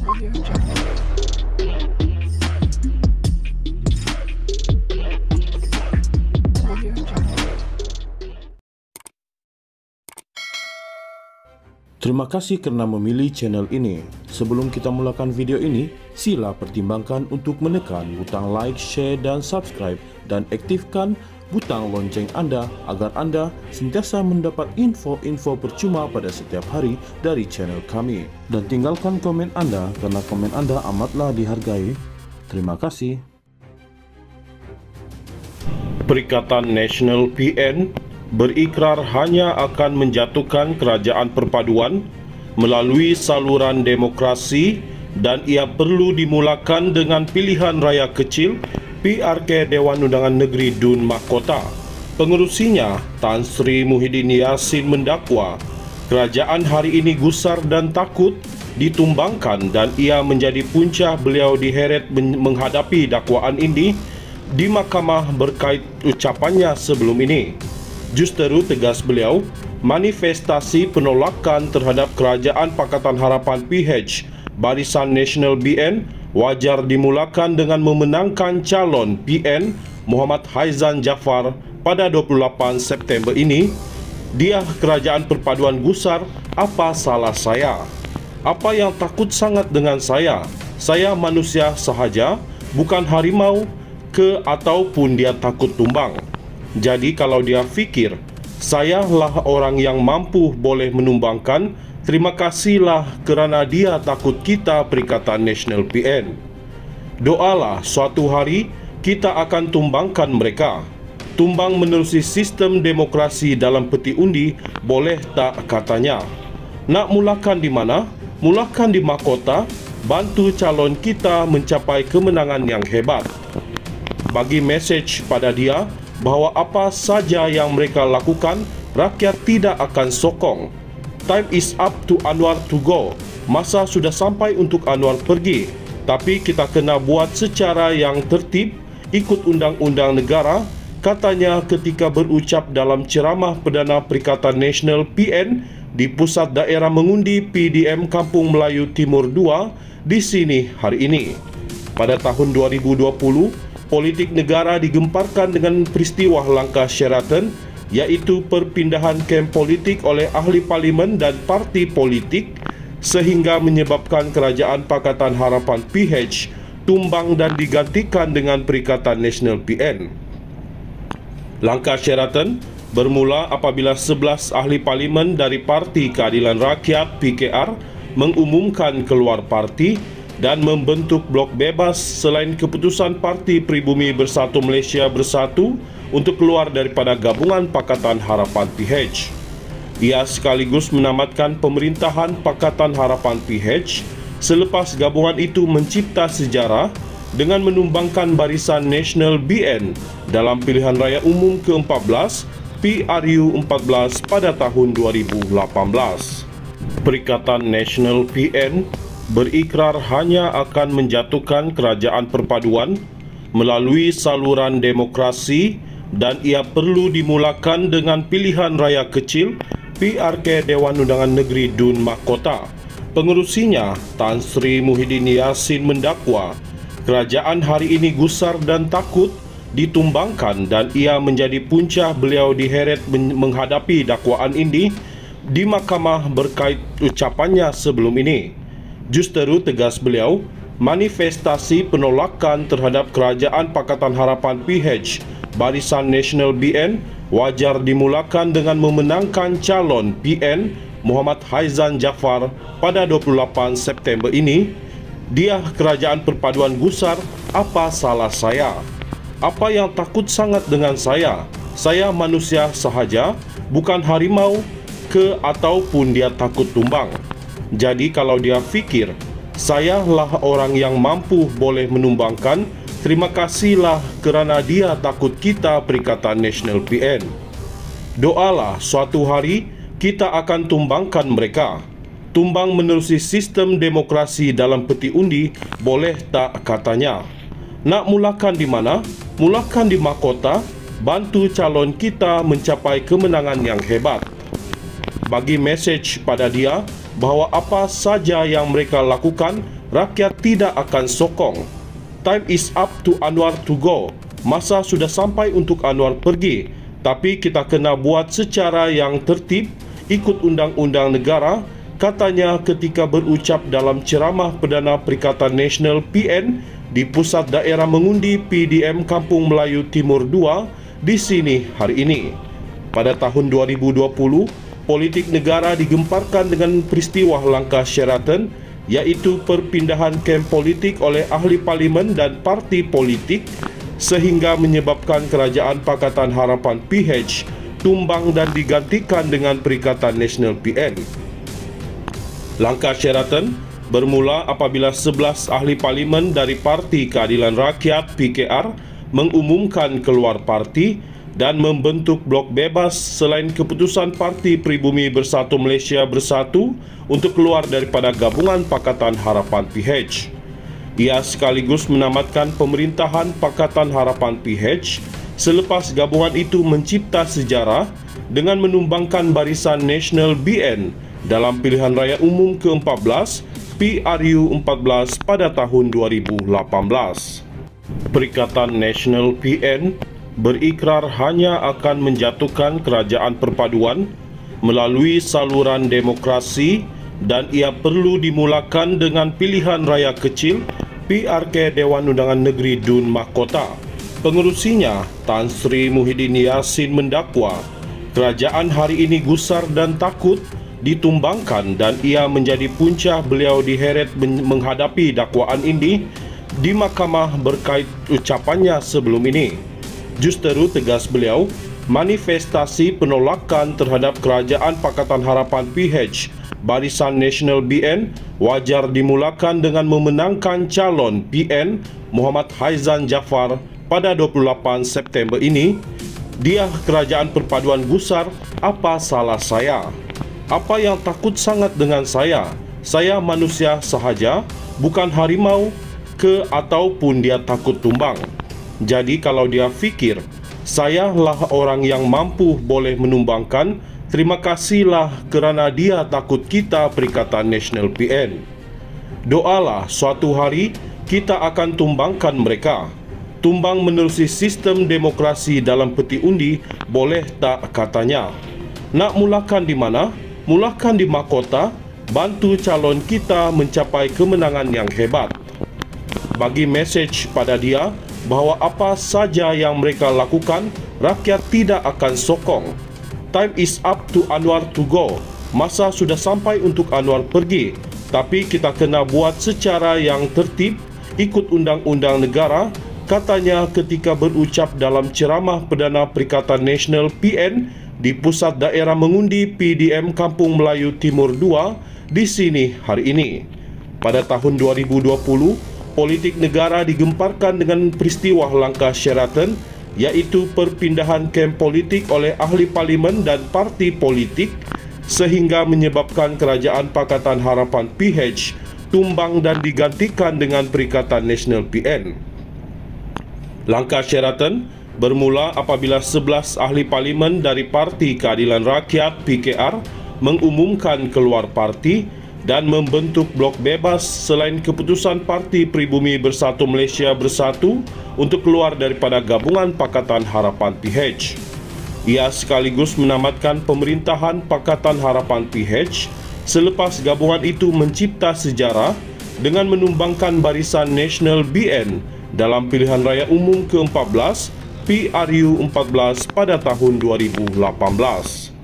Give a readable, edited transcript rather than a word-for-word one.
Terima kasih kerana memilih channel ini. Sebelum kita mulakan video ini, sila pertimbangkan untuk menekan butang like, share dan subscribe dan aktifkan butang lonceng anda agar anda sentiasa mendapat info-info percuma pada setiap hari dari channel kami. Dan tinggalkan komen anda kerana komen anda amatlah dihargai. Terima kasih. Perikatan Nasional PN berikrar hanya akan menjatuhkan kerajaan perpaduan melalui saluran demokrasi dan ia perlu dimulakan dengan pilihan raya kecil PRK Dewan Undangan Negeri Dun Mahkota. Pengerusinya, Tan Sri Muhyiddin Yassin mendakwa kerajaan hari ini gusar dan takut ditumbangkan dan ia menjadi punca beliau diheret menghadapi dakwaan ini di mahkamah berkait ucapannya sebelum ini. Justeru tegas beliau, manifestasi penolakan terhadap Kerajaan Pakatan Harapan PH Barisan Nasional BN wajar dimulakan dengan memenangkan calon PN Muhammad Haizan Jaafar pada 28 September ini. Dia kerajaan perpaduan gusar, apa salah saya? Apa yang takut sangat dengan saya? Saya manusia sahaja, bukan harimau ke ataupun dia takut tumbang. Jadi kalau dia fikir, sayalah orang yang mampu boleh menumbangkan, terima kasihlah kerana dia takut kita Perikatan Nasional PN. Doalah suatu hari kita akan tumbangkan mereka. Tumbang menerusi sistem demokrasi dalam peti undi, boleh tak katanya. Nak mulakan di mana? Mulakan di mahkota, bantu calon kita mencapai kemenangan yang hebat. Bagi mesej pada dia, bahawa apa saja yang mereka lakukan, rakyat tidak akan sokong. Time is up to Anwar to go. Masa sudah sampai untuk Anwar pergi. Tapi kita kena buat secara yang tertib, ikut undang-undang negara, katanya ketika berucap dalam ceramah Perdana Perikatan Nasional PN di Pusat Daerah Mengundi PDM Kampung Melayu Timur 2 di sini hari ini. Pada tahun 2020, politik negara digemparkan dengan peristiwa langkah Sheraton, iaitu perpindahan kem politik oleh ahli parlimen dan parti politik sehingga menyebabkan Kerajaan Pakatan Harapan PH tumbang dan digantikan dengan Perikatan Nasional PN. Langkah Sheraton bermula apabila 11 ahli parlimen dari Parti Keadilan Rakyat PKR mengumumkan keluar parti dan membentuk blok bebas selain keputusan Parti Pribumi Bersatu Malaysia Bersatu untuk keluar daripada gabungan Pakatan Harapan PH. Ia sekaligus menamatkan pemerintahan Pakatan Harapan PH selepas gabungan itu mencipta sejarah dengan menumbangkan Barisan Nasional BN dalam pilihan raya umum ke-14 PRU 14 pada tahun 2018. Perikatan Nasional PN berikrar hanya akan menjatuhkan kerajaan perpaduan melalui saluran demokrasi dan ia perlu dimulakan dengan pilihan raya kecil PRK Dewan Undangan Negeri Dun Mahkota. Pengerusinya, Tan Sri Muhyiddin Yassin mendakwa kerajaan hari ini gusar dan takut ditumbangkan dan ia menjadi punca beliau diheret menghadapi dakwaan ini di mahkamah berkait ucapannya sebelum ini. Justeru tegas beliau, manifestasi penolakan terhadap Kerajaan Pakatan Harapan PH Barisan Nasional BN wajar dimulakan dengan memenangkan calon PN Muhammad Haizan Jaafar pada 28 September ini. Dia kerajaan perpaduan gusar, apa salah saya? Apa yang takut sangat dengan saya? Saya manusia sahaja, bukan harimau ke ataupun dia takut tumbang. Jadi kalau dia fikir, sayalah orang yang mampu boleh menumbangkan, terima kasihlah kerana dia takut kita Perikatan Nasional PN. Doalah suatu hari kita akan tumbangkan mereka. Tumbang menerusi sistem demokrasi dalam peti undi, boleh tak katanya. Nak mulakan di mana? Mulakan di mahkota, bantu calon kita mencapai kemenangan yang hebat. Bagi mesej pada dia, bahawa apa saja yang mereka lakukan, rakyat tidak akan sokong. Time is up to Anwar to go. Masa sudah sampai untuk Anwar pergi. Tapi kita kena buat secara yang tertib, ikut undang-undang negara, katanya ketika berucap dalam ceramah Perdana Perikatan Nasional PN di Pusat Daerah Mengundi PDM Kampung Melayu Timur 2 di sini hari ini. Pada tahun 2020, politik negara digemparkan dengan peristiwa langkah Sheraton, yaitu perpindahan kem politik oleh ahli parlimen dan parti politik sehingga menyebabkan Kerajaan Pakatan Harapan PH tumbang dan digantikan dengan Perikatan Nasional PN. Langkah Sheraton bermula apabila 11 ahli parlimen dari Parti Keadilan Rakyat PKR mengumumkan keluar parti dan membentuk blok bebas selain keputusan Parti Pribumi Bersatu Malaysia Bersatu untuk keluar daripada Gabungan Pakatan Harapan PH. Ia sekaligus menamatkan pemerintahan Pakatan Harapan PH selepas gabungan itu mencipta sejarah dengan menumbangkan Barisan Nasional BN dalam pilihan raya umum ke-14 PRU 14 pada tahun 2018. Perikatan Nasional PN berikrar hanya akan menjatuhkan kerajaan perpaduan melalui saluran demokrasi dan ia perlu dimulakan dengan pilihan raya kecil PRK Dewan Undangan Negeri Dun Mahkota. Pengerusinya, Tan Sri Muhyiddin Yassin mendakwa kerajaan hari ini gusar dan takut ditumbangkan dan ia menjadi punca beliau diheret menghadapi dakwaan ini di mahkamah berkait ucapannya sebelum ini. Justeru tegas beliau, manifestasi penolakan terhadap Kerajaan Pakatan Harapan PH Barisan Nasional BN wajar dimulakan dengan memenangkan calon PN Muhammad Haizan Jaafar pada 28 September ini. Dia kerajaan perpaduan gusar, apa salah saya? Apa yang takut sangat dengan saya? Saya manusia sahaja, bukan harimau ke ataupun dia takut tumbang. Jadi kalau dia fikir saya lah orang yang mampu boleh menumbangkan, terima kasihlah kerana dia takut kita Perikatan Nasional PN. Doalah suatu hari kita akan tumbangkan mereka. Tumbang menerusi sistem demokrasi dalam peti undi, boleh tak katanya. Nak mulakan di mana? Mulakan di mahkota, bantu calon kita mencapai kemenangan yang hebat. Bagi mesej pada dia bahawa apa saja yang mereka lakukan, rakyat tidak akan sokong. Time is up to Anwar to go. Masa sudah sampai untuk Anwar pergi. Tapi kita kena buat secara yang tertib, ikut undang-undang negara, katanya ketika berucap dalam ceramah Perdana Perikatan Nasional PN di Pusat Daerah Mengundi PDM Kampung Melayu Timur 2 di sini hari ini. Pada tahun 2020, politik negara digemparkan dengan peristiwa langkah Sheraton, yaitu perpindahan kem politik oleh ahli parlimen dan parti politik sehingga menyebabkan Kerajaan Pakatan Harapan PH tumbang dan digantikan dengan Perikatan Nasional PN. Langkah Sheraton bermula apabila 11 ahli parlimen dari Parti Keadilan Rakyat PKR mengumumkan keluar parti dan membentuk blok bebas selain keputusan Parti Pribumi Bersatu Malaysia Bersatu untuk keluar daripada Gabungan Pakatan Harapan PH. Ia sekaligus menamatkan pemerintahan Pakatan Harapan PH selepas gabungan itu mencipta sejarah dengan menumbangkan Barisan Nasional BN dalam pilihan raya umum ke-14 PRU 14 pada tahun 2018.